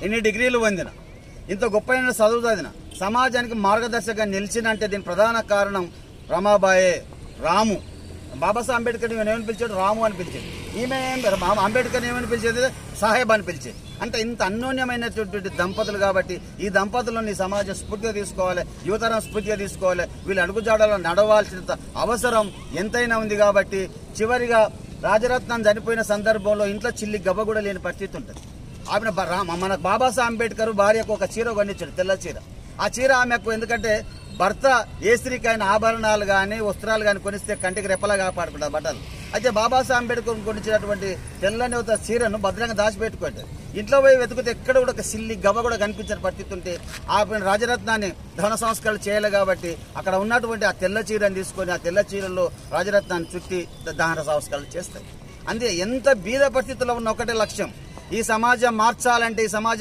ఎన్ని డిగ్రీలు పొందిన, ఇంత గొప్పైన చదువు చదివిన, సమాజానికి మార్గదర్శకంగా నిలిచినంటే దీని ప్రధాన కారణం రమాబాయే. రాము, బాబాసాహెబ్ అంబేద్కర్ ఏమని పిలిచాడు? రాము అని పిలిచేది. ఈమె అంబేద్కర్ ఏమని పిలిచేది? సాహెబ్ అని పిలిచేది. అంటే ఇంత అన్యోన్యమైనటువంటి దంపతులు కాబట్టి ఈ దంపతులను సమాజం స్ఫూర్తిగా తీసుకోవాలి, యువతరం స్ఫూర్తిగా తీసుకోవాలి. వీళ్ళు అడుగుజాడలో నడవాల్సిన అవసరం ఎంతైనా ఉంది. కాబట్టి చివరిగా రాజరత్నం చనిపోయిన సందర్భంలో ఇంట్లో చిల్లి గవ్వ కూడా లేని పరిస్థితి ఉంటుంది. ఆమె మన బాబాసాహెబ్ అంబేద్కర్ భార్యకు ఒక చీర కొనిచ్చాడు, తెల్ల చీర. ఆ చీర ఆమెకు ఎందుకంటే భర్త ఏ స్త్రీకైనా ఆభరణాలు కానీ వస్త్రాలు కానీ కొనిస్తే కంటికి రెప్పలా కాపాడుకుంటారు బట్టలు. అయితే బాబాసాహెబ్ అంబేద్కర్ కొనిచ్చినటువంటి తెల్లని ఒక చీరను భద్రంగా దాచిపెట్టుకోండి. ఇంట్లో పోయి వెతుకుతే ఎక్కడ కూడా ఒక సిల్లి గవ్వ కూడా కనిపించిన పరిస్థితి ఉంటే ఆ రాజరత్నాన్ని దహన సంస్కరణ చేయాలి. కాబట్టి అక్కడ ఉన్నటువంటి ఆ తెల్ల చీరని తీసుకొని ఆ తెల్ల చీరలో రాజరత్నాన్ని చుట్టి దహన సంస్కరణ చేస్తాయి. అంతే. ఎంత బీద పరిస్థితుల్లో ఉన్న ఒకటే లక్ష్యం, ఈ సమాజం మార్చాలంటే ఈ సమాజం